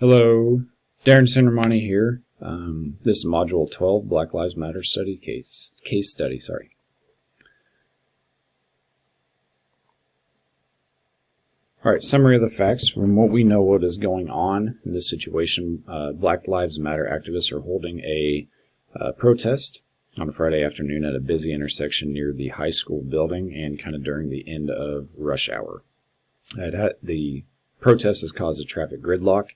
Hello, Darren Cindermani here. This is Module 12, Black Lives Matter study case study. All right, summary of the facts. From what we know, what is going on in this situation, Black Lives Matter activists are holding a protest on a Friday afternoon at a busy intersection near the high school building and kind of during the end of rush hour. The protest has caused a traffic gridlock.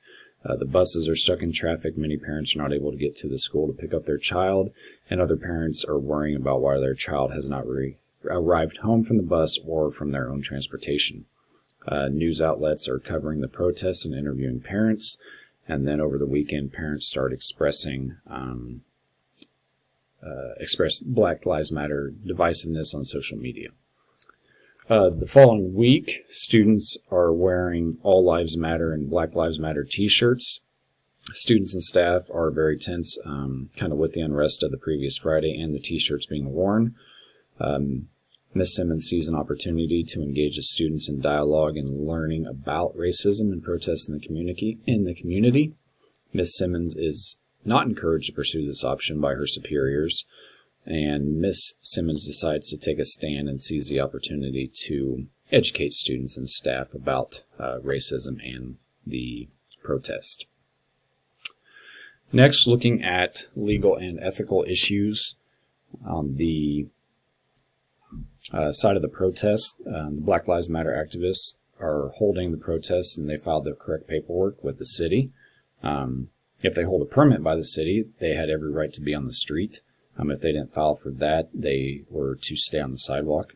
The buses are stuck in traffic. Many parents are not able to get to the school to pick up their child, and other parents are worrying about why their child has not arrived home from the bus or from their own transportation. News outlets are covering the protests and interviewing parents, and then over the weekend, parents start express Black Lives Matter divisiveness on social media. The following week, students are wearing All Lives Matter and Black Lives Matter t-shirts. Students and staff are very tense, kind of with the unrest of the previous Friday and the t-shirts being worn. Ms. Simmons sees an opportunity to engage the students in dialogue and learning about racism and protests in the community. Ms. Simmons is not encouraged to pursue this option by her superiors, and Ms. Simmons decides to take a stand and seize the opportunity to educate students and staff about racism and the protest. Next, looking at legal and ethical issues on the side of the protest, the Black Lives Matter activists are holding the protest, and they filed the correct paperwork with the city. If they hold a permit by the city, they had every right to be on the street. If they didn't file for that, they were to stay on the sidewalk.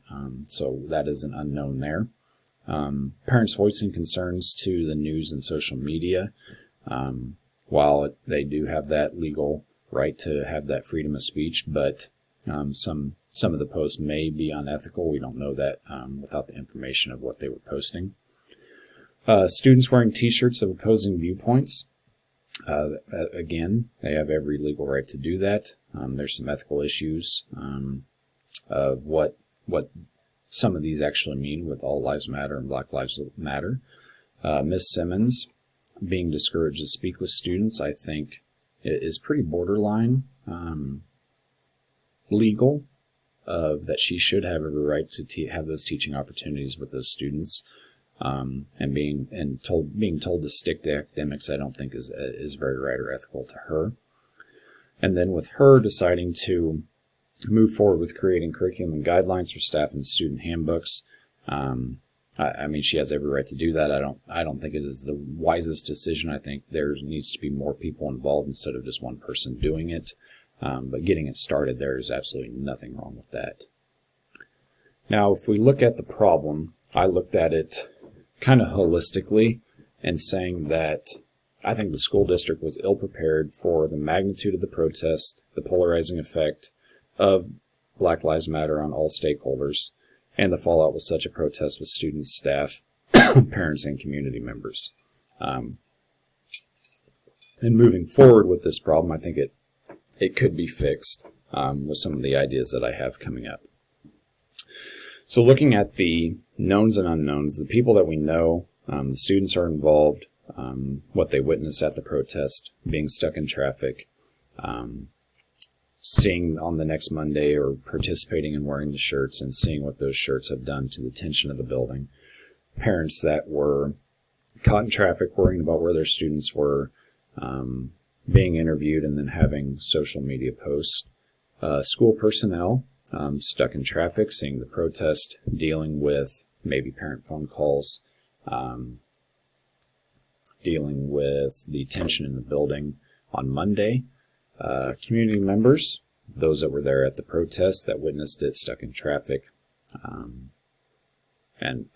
So that is an unknown there. Parents voicing concerns to the news and social media. While they do have that legal right to have that freedom of speech, but some of the posts may be unethical. We don't know that without the information of what they were posting. Students wearing t-shirts of opposing viewpoints. Again, they have every legal right to do that. There's some ethical issues of what some of these actually mean with All Lives Matter and Black Lives Matter. Ms. Simmons being discouraged to speak with students, I think, is pretty borderline legal, that she should have every right to have those teaching opportunities with those students. And being told to stick to academics, I don't think is very right or ethical to her. And then with her deciding to move forward with creating curriculum and guidelines for staff and student handbooks, I mean, she has every right to do that. I don't think it is the wisest decision. I think there needs to be more people involved instead of just one person doing it. But getting it started, there is absolutely nothing wrong with that. Now, if we look at the problem, I looked at it kind of holistically and saying that I think the school district was ill-prepared for the magnitude of the protest, the polarizing effect of Black Lives Matter on all stakeholders, and the fallout with such a protest with students, staff, parents, and community members. And moving forward with this problem, I think it could be fixed with some of the ideas that I have coming up. So looking at the knowns and unknowns, the people that we know, the students are involved, what they witnessed at the protest, being stuck in traffic, seeing on the next Monday or participating in wearing the shirts and seeing what those shirts have done to the tension of the building, parents that were caught in traffic worrying about where their students were, being interviewed and then having social media posts, school personnel stuck in traffic, seeing the protest, dealing with maybe parent phone calls, dealing with the tension in the building on Monday, community members, those that were there at the protest that witnessed it stuck in traffic, and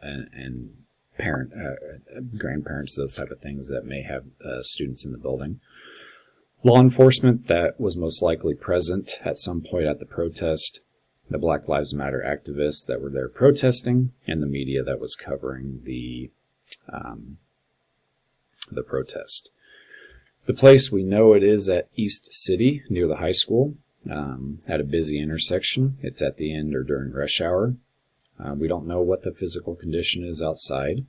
grandparents, those type of things that may have students in the building. Law enforcement that was most likely present at some point at the protest, the Black Lives Matter activists that were there protesting, and the media that was covering the protest. The place we know it is at East City near the high school, at a busy intersection. It's at the end or during rush hour. We don't know what the physical condition is outside.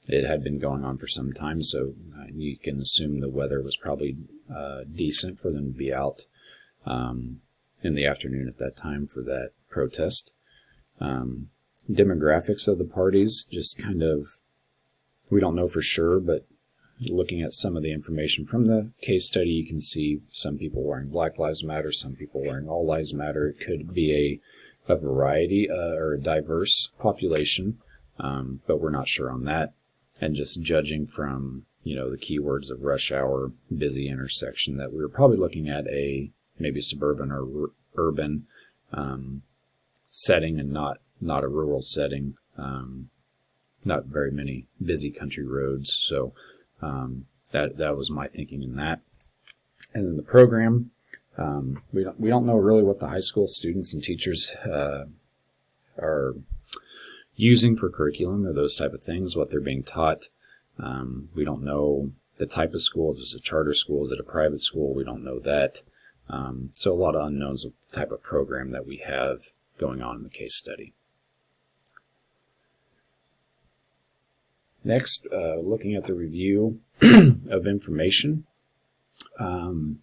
it had been going on for some time, so you can assume the weather was probably decent for them to be out in the afternoon at that time for that protest. Demographics of the parties, just kind of, we don't know for sure, but looking at some of the information from the case study, you can see some people wearing Black Lives Matter, some people wearing All Lives Matter. It could be a variety or a diverse population, but we're not sure on that. And just judging from, the keywords of rush hour, busy intersection, that we were probably looking at a maybe suburban or urban setting and not a rural setting. Not very many busy country roads. So that was my thinking in that. And then the program, we don't know really what the high school students and teachers are using for curriculum or those type of things, what they're being taught. We don't know the type of school. Is it a charter school? Is it a private school? We don't know that. So a lot of unknowns with the type of program that we have going on in the case study. Next, looking at the review of information. In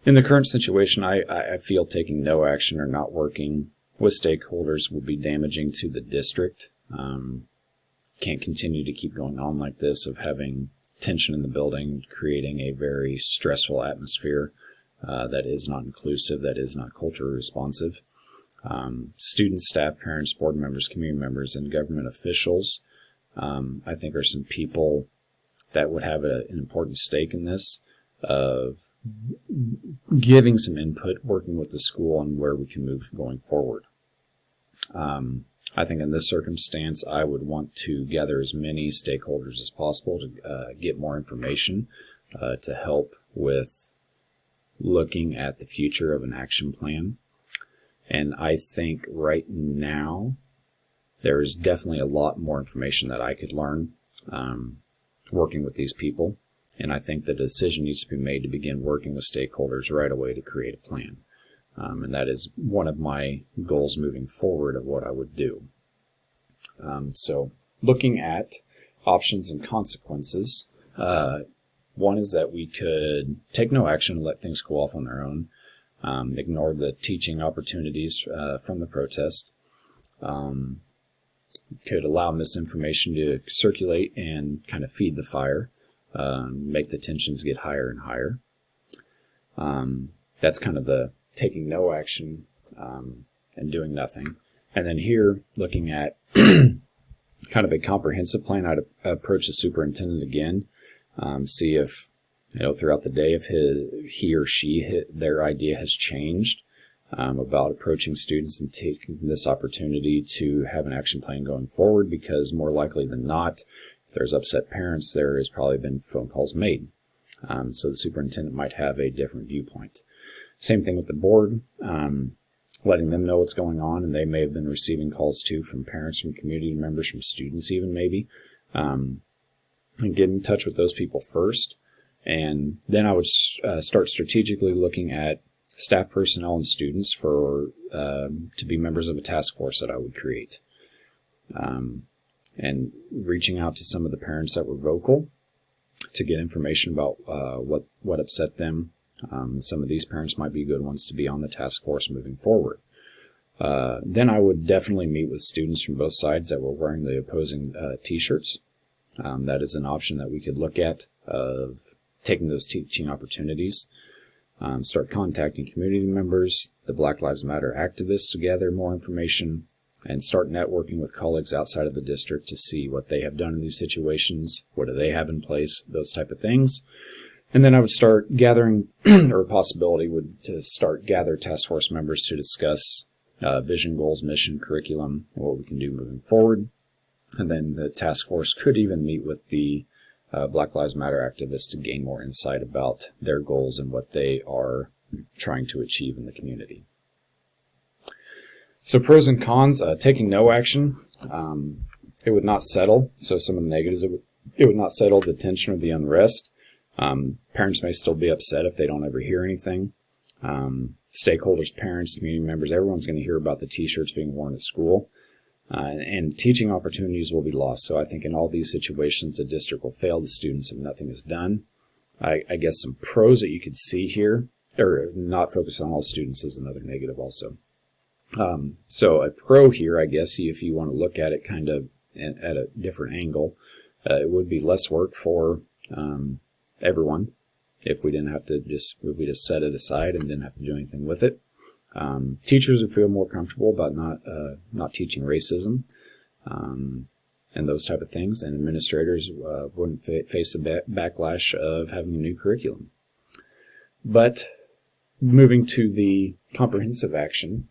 the current situation, I feel taking no action or not working with stakeholders will be damaging to the district. Can't continue to keep going on like this, of having tension in the building, creating a very stressful atmosphere that is not inclusive, that is not culturally responsive. Students, staff, parents, board members, community members, and government officials, I think, are some people that would have an important stake in this, of giving some input, working with the school on where we can move going forward. I think in this circumstance, I would want to gather as many stakeholders as possible to get more information to help with looking at the future of an action plan. And I think right now, there is definitely a lot more information that I could learn working with these people. And I think the decision needs to be made to begin working with stakeholders right away to create a plan. And that is one of my goals moving forward of what I would do. So looking at options and consequences, one is that we could take no action and let things go off on their own, ignore the teaching opportunities from the protest, could allow misinformation to circulate and kind of feed the fire, make the tensions get higher and higher. That's kind of the taking no action and doing nothing. And then here, looking at kind of a comprehensive plan, I'd approach the superintendent again, see if, throughout the day, if he or she, their idea has changed about approaching students and taking this opportunity to have an action plan going forward, because more likely than not, if there's upset parents, there has probably been phone calls made. So the superintendent might have a different viewpoint. Same thing with the board, letting them know what's going on, and they may have been receiving calls too from parents, from community members, from students even maybe, and get in touch with those people first. And then I would start strategically looking at staff, personnel, and students for to be members of a task force that I would create, and reaching out to some of the parents that were vocal to get information about what upset them. Some of these parents might be good ones to be on the task force moving forward. Then I would definitely meet with students from both sides that were wearing the opposing t-shirts. That is an option that we could look at, of taking those teaching opportunities. Start contacting community members, the Black Lives Matter activists, to gather more information, and start networking with colleagues outside of the district to see what they have done in these situations, what do they have in place, those type of things. And then I would start gathering, or a possibility would to start gather task force members to discuss vision, goals, mission, curriculum, and what we can do moving forward. And then the task force could even meet with the Black Lives Matter activists to gain more insight about their goals and what they are trying to achieve in the community. So pros and cons, taking no action, it would not settle. So some of the negatives, it would not settle the tension or the unrest. Parents may still be upset if they don't ever hear anything. Stakeholders, parents, community members, everyone's going to hear about the t-shirts being worn at school. and teaching opportunities will be lost. So I think in all these situations, the district will fail the students if nothing is done. I guess some pros that you could see here, or not focus on all students, is another negative also. So a pro here, I guess, if you want to look at it kind of at a different angle, it would be less work for everyone if we didn't have to if we just set it aside and didn't have to do anything with it. Teachers would feel more comfortable about not teaching racism and those type of things, and administrators wouldn't face the backlash of having a new curriculum. But moving to the comprehensive action,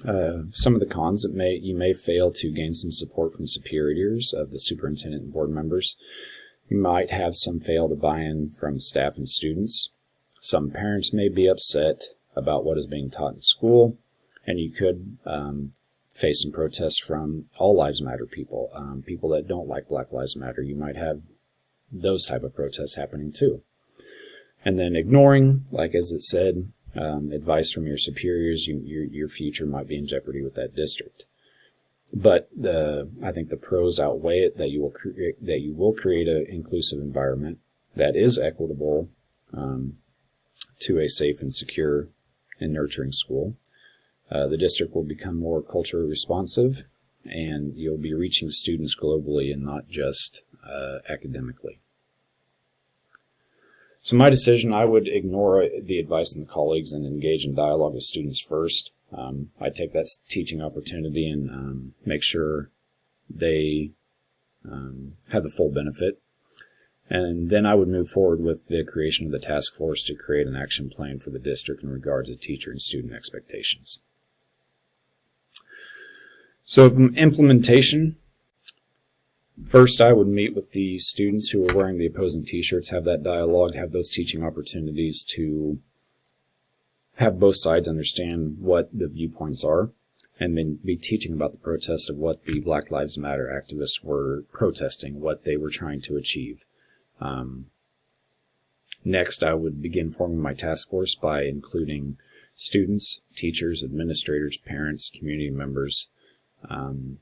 some of the cons, you may fail to gain some support from superiors of the superintendent and board members. You might have some fail to buy in from staff and students. Some parents may be upset about what is being taught in school, and you could face some protests from All Lives Matter people, people that don't like Black Lives Matter. You might have those type of protests happening too. And then ignoring, like as it said, advice from your superiors, your future might be in jeopardy with that district. But I think the pros outweigh it, that you will create an inclusive environment that is equitable to a safe and secure and nurturing school. The district will become more culturally responsive, and you'll be reaching students globally and not just academically. So my decision, I would ignore the advice from the colleagues and engage in dialogue with students first. I'd take that teaching opportunity and make sure they have the full benefit. And then I would move forward with the creation of the task force to create an action plan for the district in regard to teacher and student expectations. So implementation, first I would meet with the students who are wearing the opposing t-shirts, have that dialogue, have those teaching opportunities to have both sides understand what the viewpoints are, and then be teaching about the protest of what the Black Lives Matter activists were protesting, what they were trying to achieve. Next, I would begin forming my task force by including students, teachers, administrators, parents, community members, and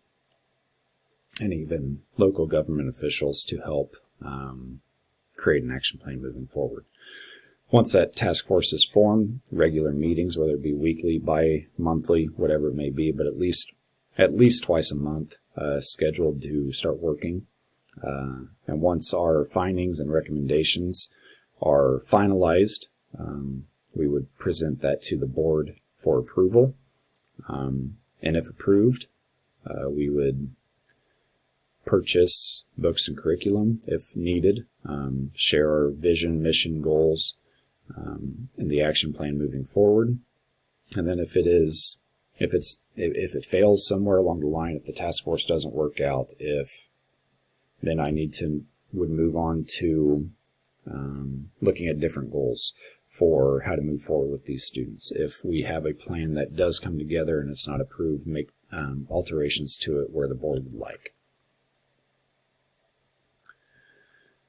even local government officials to help create an action plan moving forward. Once that task force is formed, regular meetings, whether it be weekly, bi-monthly, whatever it may be, but at least twice a month, scheduled to start working. And once our findings and recommendations are finalized, we would present that to the board for approval. And if approved, we would purchase books and curriculum if needed, share our vision, mission, goals, and the action plan moving forward. And then if it fails somewhere along the line, if the task force doesn't work out, then I would move on to looking at different goals for how to move forward with these students. If we have a plan that does come together and it's not approved, make alterations to it where the board would like.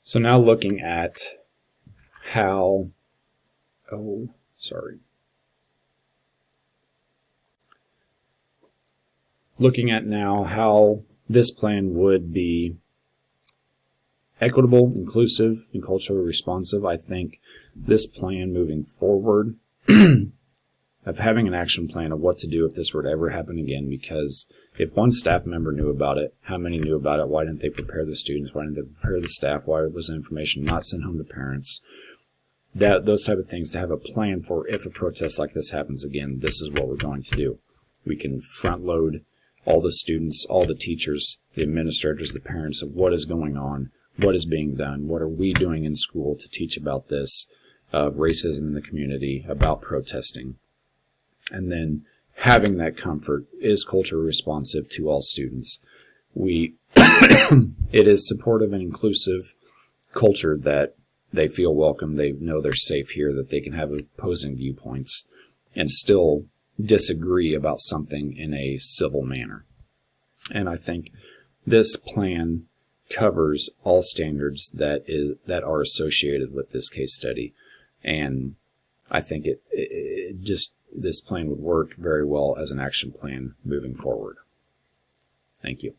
So now looking at how, looking at now how this plan would be equitable, inclusive, and culturally responsive. I think this plan moving forward, of having an action plan of what to do if this were to ever happen again, because if one staff member knew about it, how many knew about it? Why didn't they prepare the students? Why didn't they prepare the staff? Why was the information not sent home to parents? Those type of things, to have a plan for if a protest like this happens again, this is what we're going to do. We can front load all the students, all the teachers, the administrators, the parents of what is going on, what is being done, what are we doing in school to teach about this, of racism in the community, about protesting. And then having that comfort is culture responsive to all students. It is supportive and inclusive culture that they feel welcome, they know they're safe here, that they can have opposing viewpoints and still disagree about something in a civil manner. And I think this plan covers all standards that are associated with this case study. And I think this plan would work very well as an action plan moving forward. Thank you.